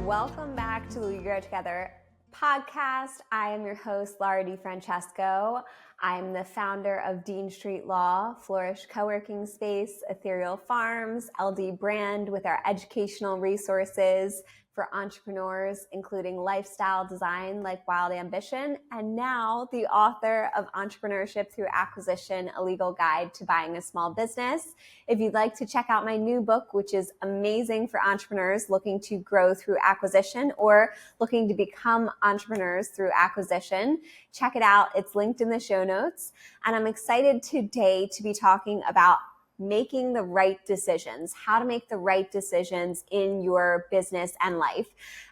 Welcome back to the We Grow Together podcast. I am your host, Laura DiFrancesco. I'm the founder of Dean Street Law, Flourish Co-working Space, Ethereal Farms, LD Brand with our educational resources for entrepreneurs, including lifestyle design like Wild Ambition, and now the author of Entrepreneurship Through Acquisition, a legal guide to buying a small business. If you'd like to check out my new book, which is amazing for entrepreneurs looking to grow through acquisition or looking to become entrepreneurs through acquisition, check it out. It's linked in the show notes. And I'm excited today to be talking about making the right decisions, how to make the right decisions in your business and life.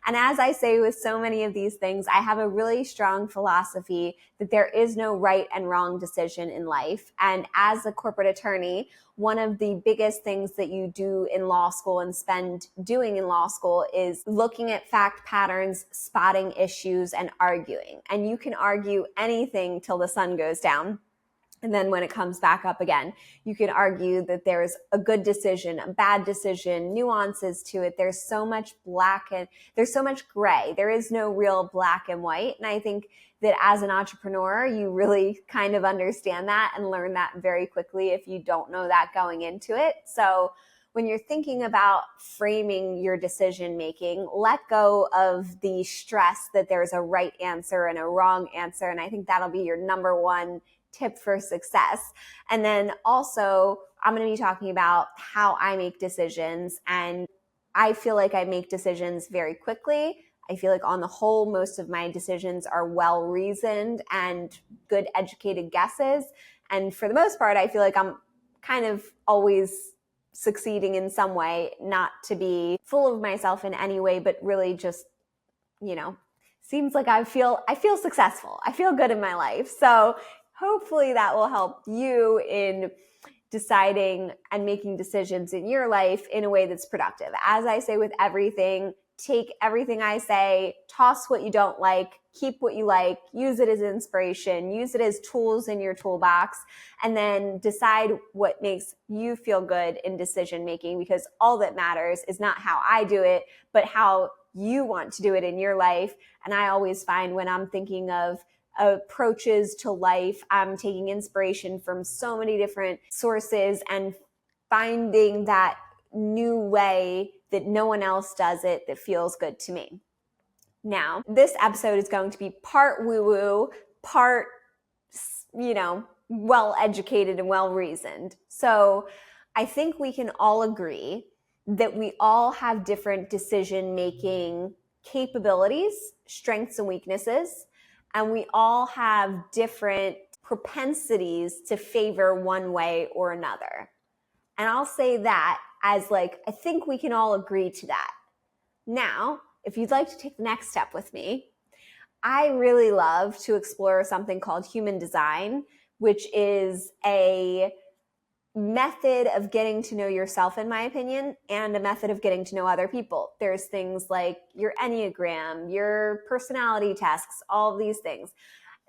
And as I say with so many of these things, I have a really strong philosophy that there is no right and wrong decision in life. And as a corporate attorney, one of the biggest things that you do in law school and spend doing in law school is looking at fact patterns, spotting issues, and arguing. And you can argue anything till the sun goes down. And then when it comes back up again, you can argue that there's a good decision, a bad decision, nuances to it. There's so much there's so much gray. There is no real black and white. And I think that as an entrepreneur, you really kind of understand that and learn that very quickly if you don't know that going into it. So when you're thinking about framing your decision making, let go of the stress that there's a right answer and a wrong answer. And I think that'll be your number one tip for success. And then also, I'm going to be talking about how I make decisions. And I feel like I make decisions very quickly. I feel like on the whole, most of my decisions are well reasoned and good educated guesses. And for the most part, I feel like I'm kind of always succeeding in some way, not to be full of myself in any way, but really just, seems like I feel successful. I feel good in my life. So hopefully that will help you in deciding and making decisions in your life in a way that's productive. As I say with everything, take everything I say, toss what you don't like, keep what you like, use it as inspiration, use it as tools in your toolbox, and then decide what makes you feel good in decision making, because all that matters is not how I do it, but how you want to do it in your life. And I always find when I'm thinking of approaches to life, I'm taking inspiration from so many different sources and finding that new way that no one else does it that feels good to me. Now, this episode is going to be part woo-woo, part, well-educated and well-reasoned. So I think we can all agree that we all have different decision-making capabilities, strengths and weaknesses. And we all have different propensities to favor one way or another. And I'll say that as I think we can all agree to that. Now, if you'd like to take the next step with me, I really love to explore something called human design, which is a method of getting to know yourself, in my opinion, and a method of getting to know other people. There's things like your Enneagram, your personality tests, all of these things.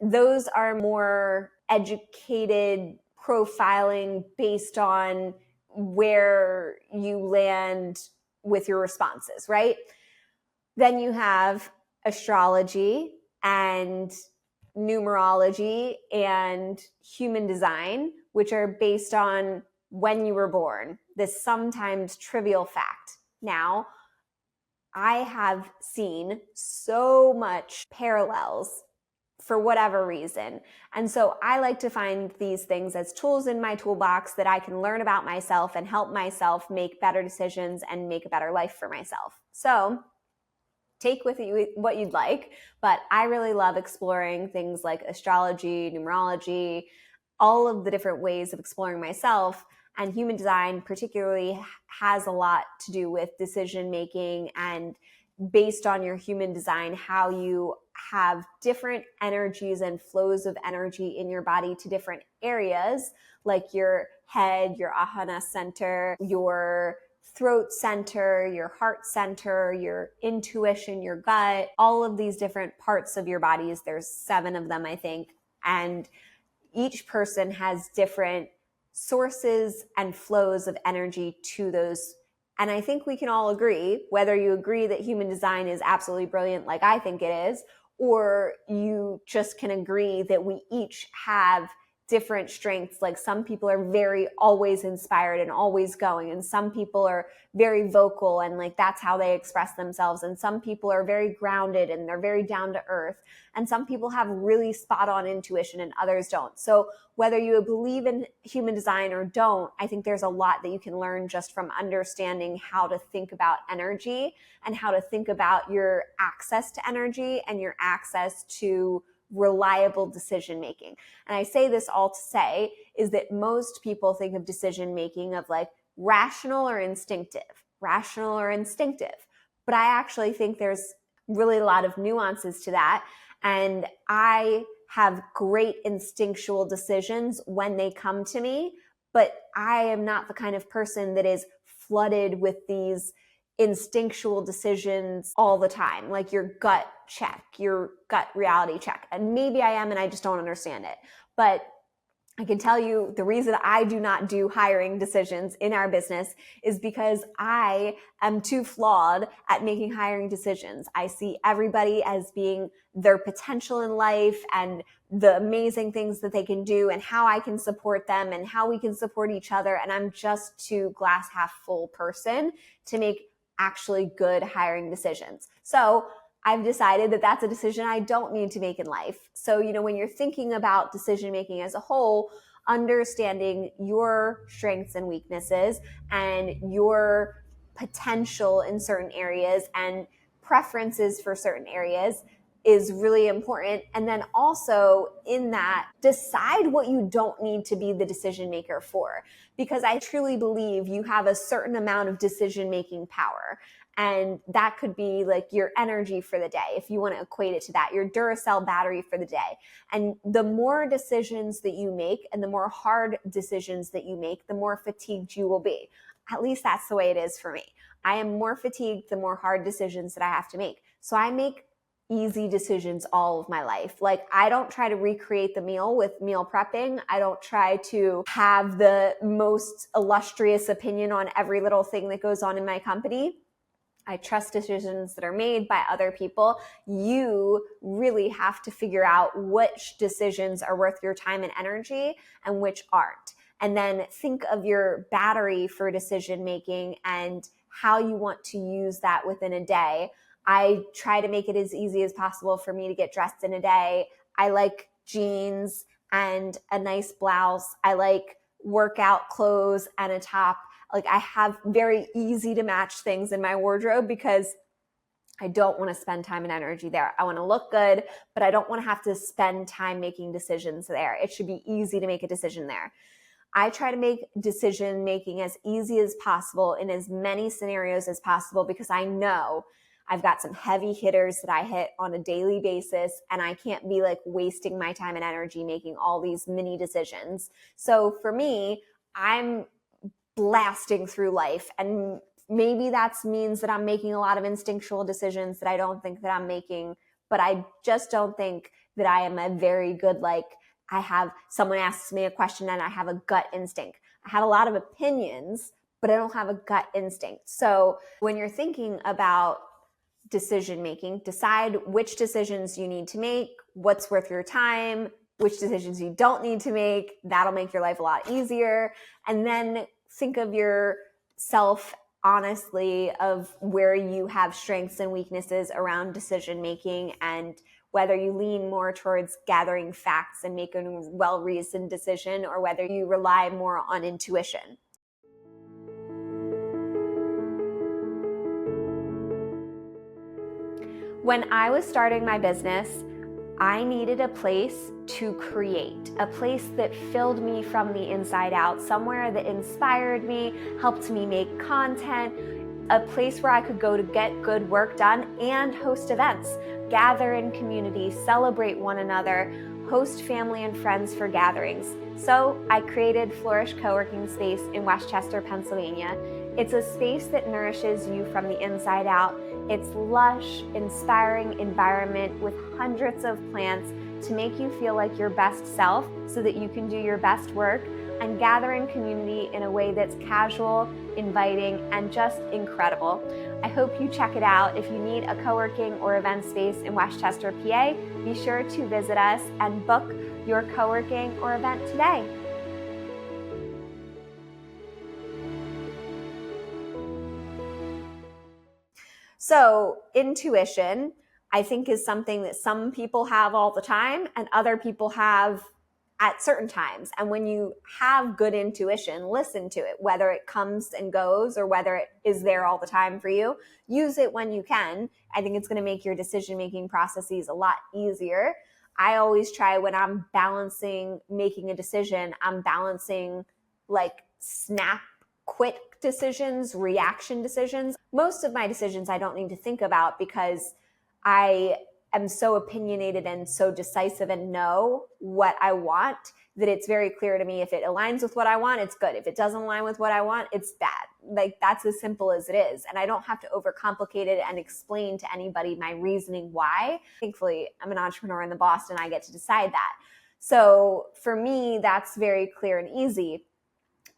Those are more educated profiling based on where you land with your responses, right? Then you have astrology and numerology and human design, which are based on when you were born, this sometimes trivial fact. Now, I have seen so much parallels for whatever reason. And so I like to find these things as tools in my toolbox that I can learn about myself and help myself make better decisions and make a better life for myself. So take with you what you'd like, but I really love exploring things like astrology, numerology, all of the different ways of exploring myself. And human design particularly has a lot to do with decision making, and based on your human design, how you have different energies and flows of energy in your body to different areas, like your head, your ahana center, your throat center, your heart center, your intuition, your gut, all of these different parts of your bodies. There's 7 of them, I think. And each person has different sources and flows of energy to those And I think we can all agree, whether you agree that human design is absolutely brilliant like I think it is, or you just can agree that we each have different strengths. Like some people are very always inspired and always going, and some people are very vocal and like that's how they express themselves, and some people are very grounded and they're very down to earth, and some people have really spot on intuition and others don't. So whether you believe in human design or don't, I think there's a lot that you can learn just from understanding how to think about energy and how to think about your access to energy and your access to reliable decision making. And I say this all to say is that most people think of decision making of like rational or instinctive. But I actually think there's really a lot of nuances to that. And I have great instinctual decisions when they come to me, but I am not the kind of person that is flooded with these instinctual decisions all the time, like your gut check, your gut reality check. And maybe I am and I just don't understand it. But I can tell you the reason I do not do hiring decisions in our business is because I am too flawed at making hiring decisions. I see everybody as being their potential in life and the amazing things that they can do and how I can support them and how we can support each other. And I'm just too glass half full person to make actually good hiring decisions. So I've decided that that's a decision I don't need to make in life. So, when you're thinking about decision making as a whole, understanding your strengths and weaknesses and your potential in certain areas and preferences for certain areas is really important. And then also in that, decide what you don't need to be the decision maker for, because I truly believe you have a certain amount of decision-making power. And that could be like your energy for the day, if you want to equate it to that, your Duracell battery for the day. And the more decisions that you make and the more hard decisions that you make, the more fatigued you will be. At least that's the way it is for me. I am more fatigued the more hard decisions that I have to make. So I make easy decisions all of my life. Like I don't try to recreate the meal with meal prepping. I don't try to have the most illustrious opinion on every little thing that goes on in my company. I trust decisions that are made by other people. You really have to figure out which decisions are worth your time and energy and which aren't. And then think of your battery for decision making and how you want to use that within a day. I try to make it as easy as possible for me to get dressed in a day. I like jeans and a nice blouse. I like workout clothes and a top. Like I have very easy to match things in my wardrobe because I don't want to spend time and energy there. I want to look good, but I don't want to have to spend time making decisions there. It should be easy to make a decision there. I try to make decision making as easy as possible in as many scenarios as possible because I know I've got some heavy hitters that I hit on a daily basis, and I can't be like wasting my time and energy making all these mini decisions. So for me, I'm blasting through life, and maybe that means that I'm making a lot of instinctual decisions that I don't think that I'm making, but I just don't think that I am a very good, like I have someone asks me a question and I have a gut instinct. I have a lot of opinions, but I don't have a gut instinct. So when you're thinking about decision making, decide which decisions you need to make, what's worth your time, which decisions you don't need to make. That'll make your life a lot easier. And then think of yourself honestly of where you have strengths and weaknesses around decision making and whether you lean more towards gathering facts and make a well-reasoned decision or whether you rely more on intuition. When I was starting my business, I needed a place to create, a place that filled me from the inside out, somewhere that inspired me, helped me make content, a place where I could go to get good work done and host events, gather in community, celebrate one another, host family and friends for gatherings. So I created Flourish Co-working Space in Westchester, Pennsylvania. It's a space that nourishes you from the inside out. It's lush, inspiring environment with hundreds of plants to make you feel like your best self so that you can do your best work and gathering community in a way that's casual, inviting, and just incredible. I hope you check it out. If you need a co-working or event space in Westchester, PA, be sure to visit us and book your co-working or event today. So intuition, I think, is something that some people have all the time and other people have at certain times. And when you have good intuition, listen to it, whether it comes and goes or whether it is there all the time for you. Use it when you can. I think it's going to make your decision-making processes a lot easier. I always try, when I'm balancing making a decision, I'm balancing like snap, quick decisions, reaction decisions. Most of my decisions I don't need to think about because I am so opinionated and so decisive and know what I want that it's very clear to me. If it aligns with what I want, it's good. If it doesn't align with what I want, it's bad. Like, that's as simple as it is. And I don't have to overcomplicate it and explain to anybody my reasoning why. Thankfully, I'm an entrepreneur and the boss, and I get to decide that. So for me, that's very clear and easy.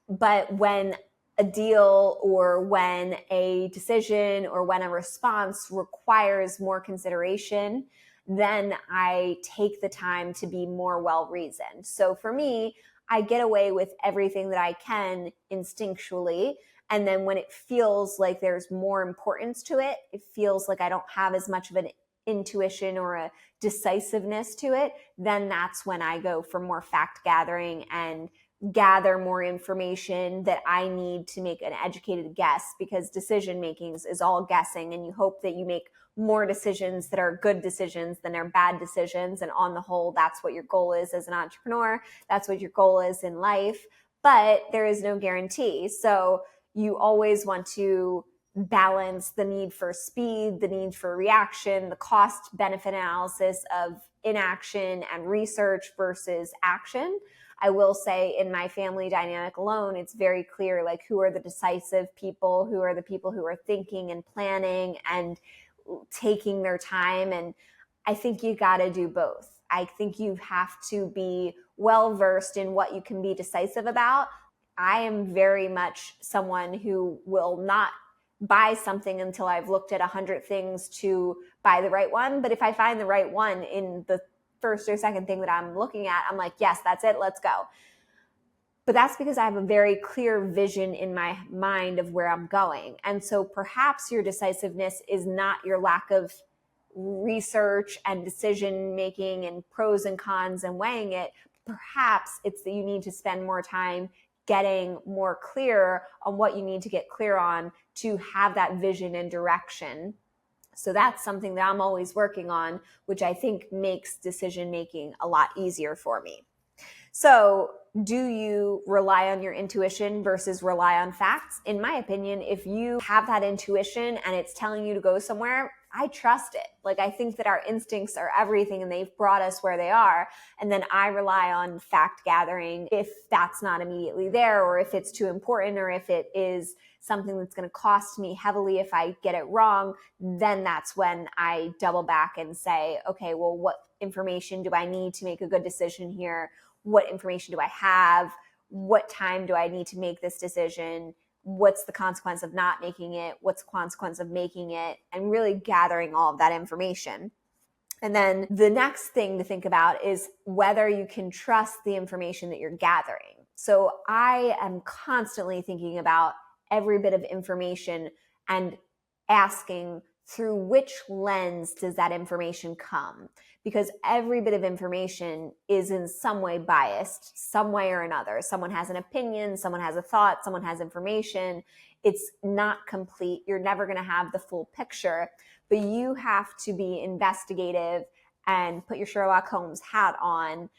But when a deal or when a decision or when a response requires more consideration, then I take the time to be more well-reasoned. So for me, I get away with everything that I can instinctually. And then when it feels like there's more importance to it, it feels like I don't have as much of an intuition or a decisiveness to it, then that's when I go for more fact gathering and gather more information that I need to make an educated guess, because decision making is all guessing, and you hope that you make more decisions that are good decisions than are bad decisions. And on the whole, that's what your goal is as an entrepreneur. That's what your goal is in life, but there is no guarantee. So you always want to balance the need for speed, the need for reaction, the cost benefit analysis of inaction and research versus action. I will say, in my family dynamic alone, it's very clear, like, who are the decisive people, who are the people who are thinking and planning and taking their time. And I think you got to do both. I think you have to be well versed in what you can be decisive about. I am very much someone who will not buy something until I've looked at 100 things to buy the right one. But if I find the right one in the first or second thing that I'm looking at, I'm like, yes, that's it, let's go. But that's because I have a very clear vision in my mind of where I'm going. And so perhaps your decisiveness is not your lack of research and decision making and pros and cons and weighing it. Perhaps it's that you need to spend more time getting more clear on what you need to get clear on to have that vision and direction. So that's something that I'm always working on, which I think makes decision making a lot easier for me. So do you rely on your intuition versus rely on facts? In my opinion, if you have that intuition and it's telling you to go somewhere, I trust it. Like, I think that our instincts are everything and they've brought us where they are. And then I rely on fact gathering if that's not immediately there, or if it's too important, or if it is something that's going to cost me heavily if I get it wrong. Then that's when I double back and say, okay, well, what information do I need to make a good decision here? What information do I have? What time do I need to make this decision? What's the consequence of not making it? What's the consequence of making it? And really gathering all of that information. And then the next thing to think about is whether you can trust the information that you're gathering. So I am constantly thinking about every bit of information and asking, through which lens does that information come? Because every bit of information is in some way biased, some way or another. Someone has an opinion, someone has a thought, someone has information. It's not complete. You're never going to have the full picture, but you have to be investigative and put your Sherlock Holmes hat on,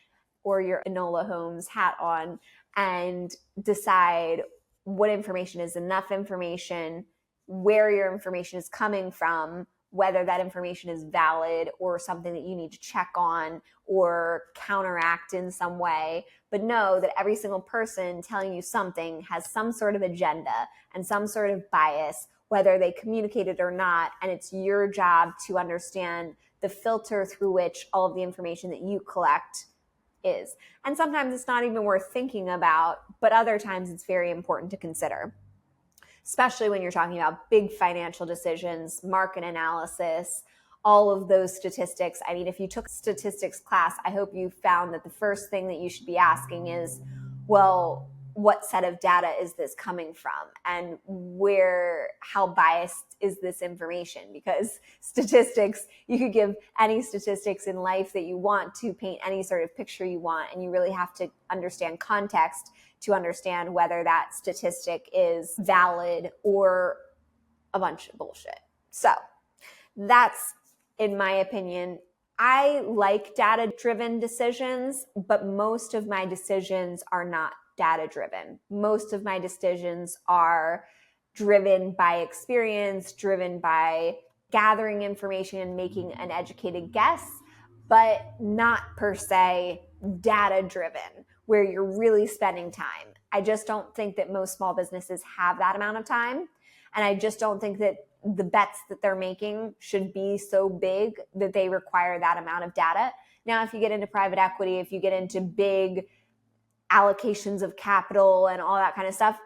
or your Enola Holmes hat on, and decide what information is enough information, where your information is coming from, whether that information is valid or something that you need to check on or counteract in some way. But know that every single person telling you something has some sort of agenda and some sort of bias, whether they communicate it or not. And it's your job to understand the filter through which all of the information that you collect is. And sometimes it's not even worth thinking about, but other times it's very important to consider, especially when you're talking about big financial decisions, market analysis, all of those statistics. I mean, if you took a statistics class, I hope you found that the first thing that you should be asking is, well, what set of data is this coming from? And how biased is this information? Because statistics, you could give any statistics in life that you want to paint any sort of picture you want. And you really have to understand context to understand whether that statistic is valid or a bunch of bullshit. So that's, in my opinion, I like data-driven decisions, but most of my decisions are not data-driven. Most of my decisions are driven by experience, driven by gathering information and making an educated guess, but not per se data-driven, where you're really spending time. I just don't think that most small businesses have that amount of time. And I just don't think that the bets that they're making should be so big that they require that amount of data. Now, if you get into private equity, if you get into big allocations of capital and all that kind of stuff,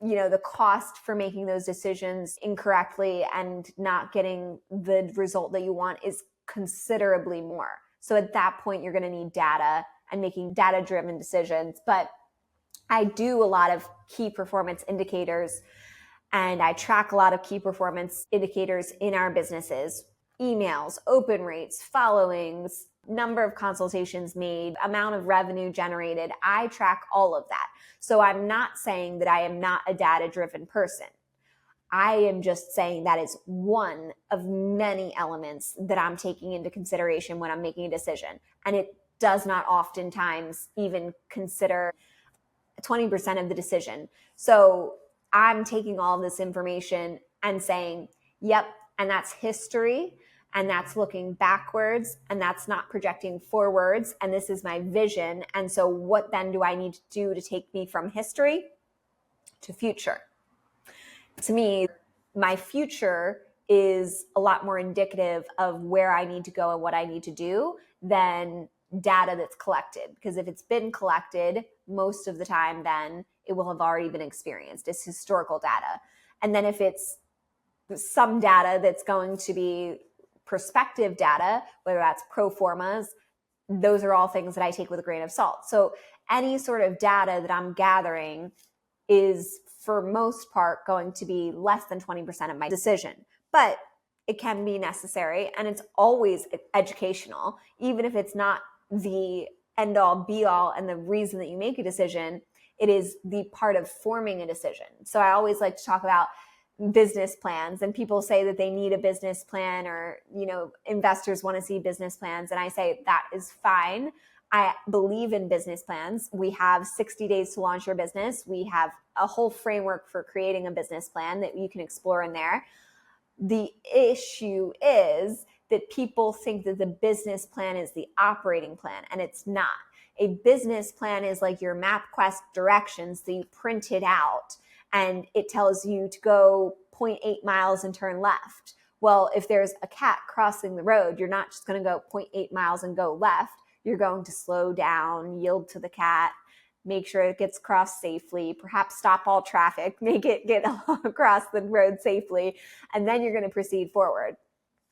the cost for making those decisions incorrectly and not getting the result that you want is considerably more. So at that point, you're going to need data and making data-driven decisions. But I do a lot of key performance indicators, and I track a lot of key performance indicators in our businesses: emails, open rates, followings, number of consultations made, amount of revenue generated. I track all of that. So I'm not saying that I am not a data-driven person. I am just saying that is one of many elements that I'm taking into consideration when I'm making a decision. And it does not oftentimes even consider 20% of the decision. So I'm taking all this information and saying, yep, and that's history, and that's looking backwards, and that's not projecting forwards, and this is my vision. And so what then do I need to do to take me from history to future? To me, my future is a lot more indicative of where I need to go and what I need to do than data that's collected. Because if it's been collected, most of the time, then it will have already been experienced. It's historical data. And then if it's some data that's going to be prospective data, whether that's pro formas, those are all things that I take with a grain of salt. So any sort of data that I'm gathering is, for most part, going to be less than 20% of my decision. But it can be necessary, and it's always educational, even if it's not the end all be all and the reason that you make a decision. It is the part of forming a decision. So I always like to talk about business plans, and people say that they need a business plan, or, investors want to see business plans. And I say that is fine. I believe in business plans. We have 60 days to launch your business. We have a whole framework for creating a business plan that you can explore in there. The issue is that people think that the business plan is the operating plan, and it's not. A business plan is like your MapQuest directions that you print it out, and it tells you to go 0.8 miles and turn left. Well, if there's a cat crossing the road, you're not just going to go 0.8 miles and go left. You're going to slow down, yield to the cat, make sure it gets crossed safely, perhaps stop all traffic, make it get across the road safely, and then you're going to proceed forward.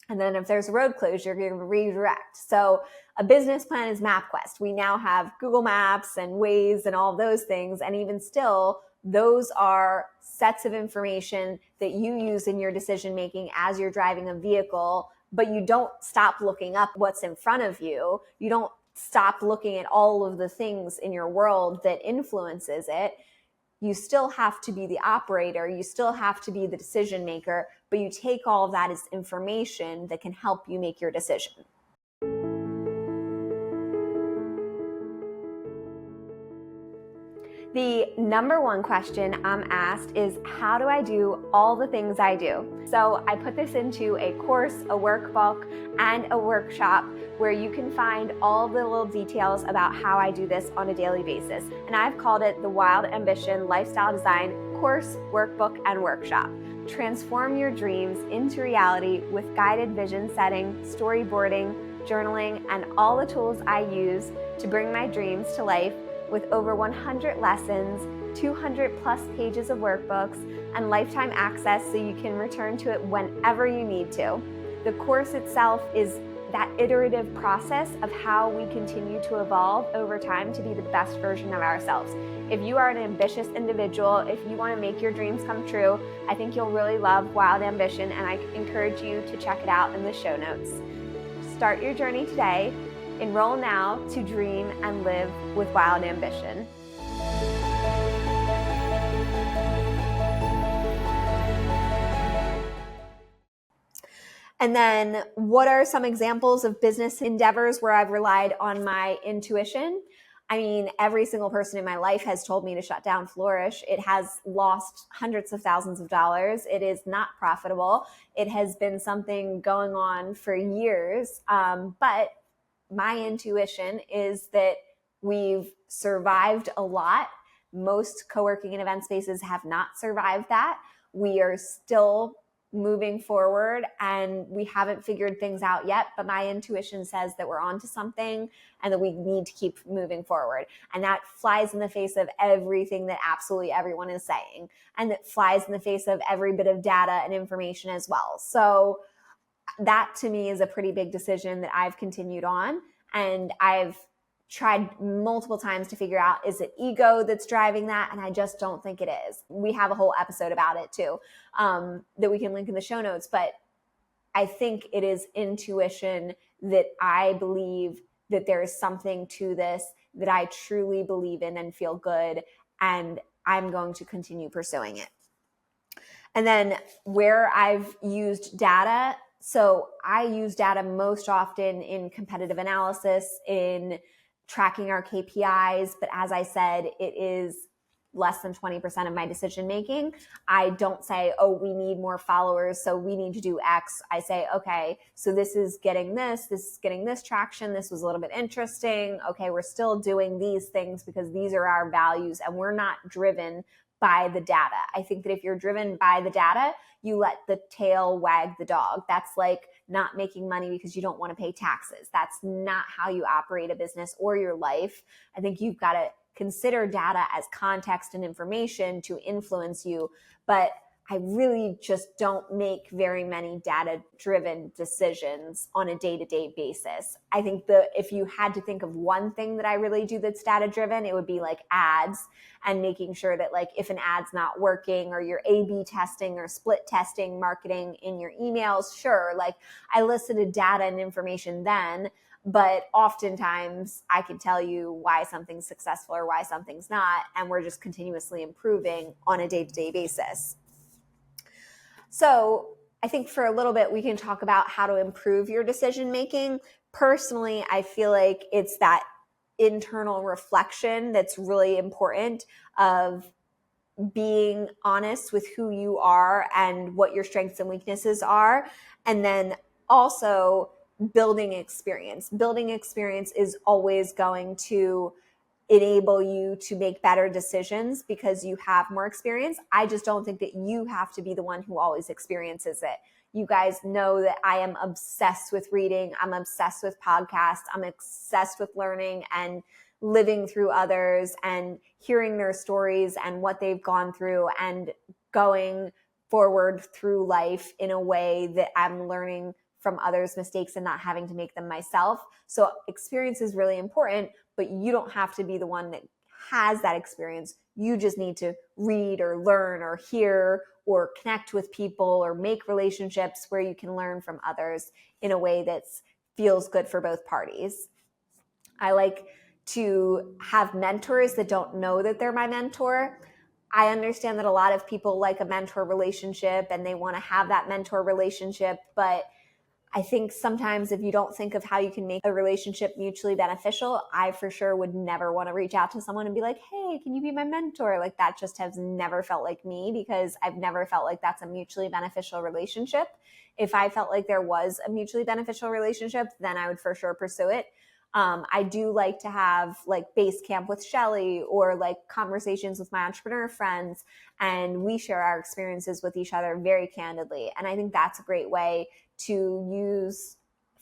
And then if there's a road closure, you're going to redirect. So a business plan is MapQuest. We now have Google Maps and Waze and all those things. And even still, those are sets of information that you use in your decision making as you're driving a vehicle, but you don't stop looking up what's in front of you. You don't stop looking at all of the things in your world that influences it. You still have to be the operator. You still have to be the decision maker, but you take all of that as information that can help you make your decision. The number one question I'm asked is, how do I do all the things I do? So I put this into a course, a workbook, and a workshop where you can find all the little details about how I do this on a daily basis. And I've called it the Wild Ambition Lifestyle Design Course, Workbook, and Workshop. Transform your dreams into reality with guided vision setting, storyboarding, journaling, and all the tools I use to bring my dreams to life with over 100 lessons, 200 plus pages of workbooks, and lifetime access so you can return to it whenever you need to. The course itself is that iterative process of how we continue to evolve over time to be the best version of ourselves. If you are an ambitious individual, if you want to make your dreams come true, I think you'll really love Wild Ambition, and I encourage you to check it out in the show notes. Start your journey today. Enroll now to dream and live with Wild Ambition. And then what are some examples of business endeavors where I've relied on my intuition? I mean, every single person in my life has told me to shut down Flourish. It has lost hundreds of thousands of dollars. It is not profitable. It has been something going on for years. But my intuition is that we've survived a lot. Most co-working and event spaces have not survived that. We are still moving forward and we haven't figured things out yet, but my intuition says that we're onto something and that we need to keep moving forward. And that flies in the face of everything that absolutely everyone is saying. And that flies in the face of every bit of data and information as well. So that to me is a pretty big decision that I've continued on. And I've tried multiple times to figure out, is it ego that's driving that? And I just don't think it is. We have a whole episode about it too, that we can link in the show notes. But I think it is intuition that I believe that there is something to this that I truly believe in and feel good. And I'm going to continue pursuing it. And then where I've used data. So I use data most often in competitive analysis, in tracking our KPIs. But as I said, it is less than 20% of my decision making. I don't say, oh, we need more followers, so we need to do X. I say, okay, so this is getting this traction. This was a little bit interesting. Okay, we're still doing these things because these are our values and we're not driven by the data. I think that if you're driven by the data, you let the tail wag the dog. That's like not making money because you don't want to pay taxes. That's not how you operate a business or your life. I think you've got to consider data as context and information to influence you. But I really just don't make very many data-driven decisions on a day-to-day basis. I think if you had to think of one thing that I really do that's data-driven, it would be like ads and making sure that like if an ad's not working or you're A/B testing or split testing marketing in your emails, sure, like I elicited data and information then, but oftentimes I can tell you why something's successful or why something's not, and we're just continuously improving on a day-to-day basis. So I think for a little bit, we can talk about how to improve your decision making. Personally, I feel like it's that internal reflection that's really important of being honest with who you are and what your strengths and weaknesses are. And then also building experience. Building experience is always going to enable you to make better decisions because you have more experience. I just don't think that you have to be the one who always experiences it. You guys know that I am obsessed with reading. I'm obsessed with podcasts. I'm obsessed with learning and living through others and hearing their stories and what they've gone through and going forward through life in a way that I'm learning from others' mistakes and not having to make them myself. So experience is really important, but you don't have to be the one that has that experience. You just need to read or learn or hear or connect with people or make relationships where you can learn from others in a way that feels good for both parties. I like to have mentors that don't know that they're my mentor. I understand that a lot of people like a mentor relationship and they want to have that mentor relationship, but I think sometimes if you don't think of how you can make a relationship mutually beneficial, I for sure would never want to reach out to someone and be like, hey, can you be my mentor? Like that just has never felt like me because I've never felt like that's a mutually beneficial relationship. If I felt like there was a mutually beneficial relationship, then I would for sure pursue it. I do like to have like base camp with Shelly or like conversations with my entrepreneur friends, and we share our experiences with each other very candidly. And I think that's a great way to use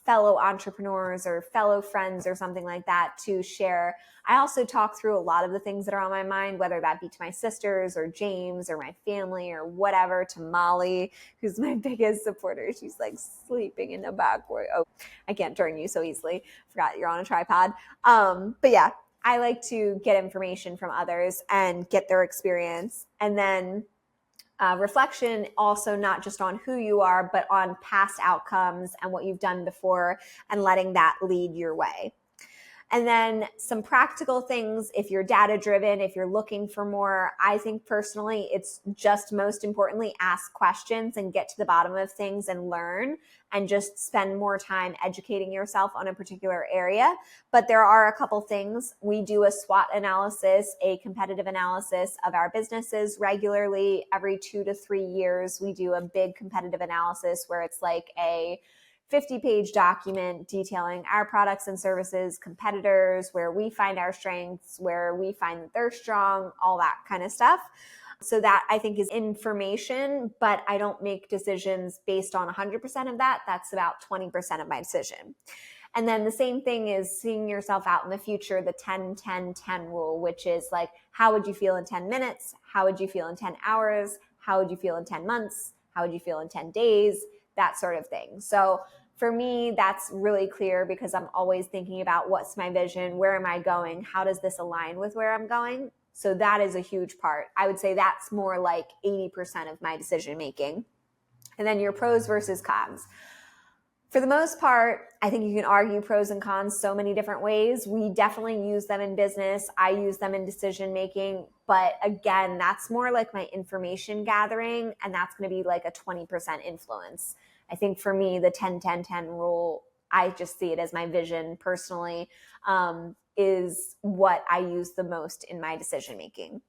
fellow entrepreneurs or fellow friends or something like that to share. I also talk through a lot of the things that are on my mind, whether that be to my sisters or James or my family or whatever, to Molly, who's my biggest supporter. She's like sleeping in the back. Oh, I can't turn you so easily. Forgot you're on a tripod. But yeah, I like to get information from others and get their experience. And then reflection also not just on who you are, but on past outcomes and what you've done before and letting that lead your way. And then some practical things, if you're data driven, if you're looking for more, I think personally, it's just most importantly, ask questions and get to the bottom of things and learn and just spend more time educating yourself on a particular area. But there are a couple things. We do a SWOT analysis, a competitive analysis of our businesses regularly. Every 2 to 3 years, we do a big competitive analysis where it's like a 50-page document detailing our products and services, competitors, where we find our strengths, where we find that they're strong, all that kind of stuff. So that I think is information, but I don't make decisions based on 100% of that. That's about 20% of my decision. And then the same thing is seeing yourself out in the future, the 10-10-10 rule, which is like, how would you feel in 10 minutes? How would you feel in 10 hours? How would you feel in 10 months? How would you feel in 10 days? That sort of thing. So for me, that's really clear because I'm always thinking about what's my vision, where am I going, how does this align with where I'm going? So that is a huge part. I would say that's more like 80% of my decision making. And then your pros versus cons. For the most part, I think you can argue pros and cons so many different ways. We definitely use them in business. I use them in decision making. But again, that's more like my information gathering, and that's going to be like a 20% influence. I think for me, the 10-10-10 rule, I just see it as my vision personally, is what I use the most in my decision making.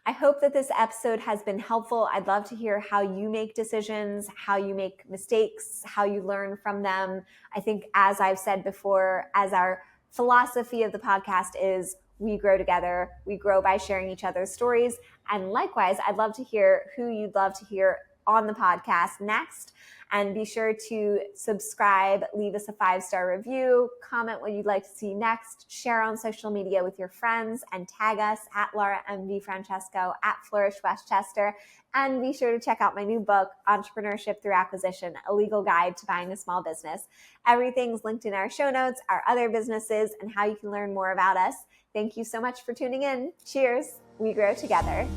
I hope that this episode has been helpful. I'd love to hear how you make decisions, how you make mistakes, how you learn from them. I think, as I've said before, as our philosophy of the podcast is, we grow together. We grow by sharing each other's stories. And likewise, I'd love to hear who you'd love to hear on the podcast next. And be sure to subscribe, leave us a 5-star review, comment what you'd like to see next, share on social media with your friends, and tag us at Laura M. DiFrancesco, at Flourish Westchester. And be sure to check out my new book, Entrepreneurship Through Acquisition, a legal guide to buying a small business. Everything's linked in our show notes, our other businesses, and how you can learn more about us. Thank you so much for tuning in. Cheers. We grow together.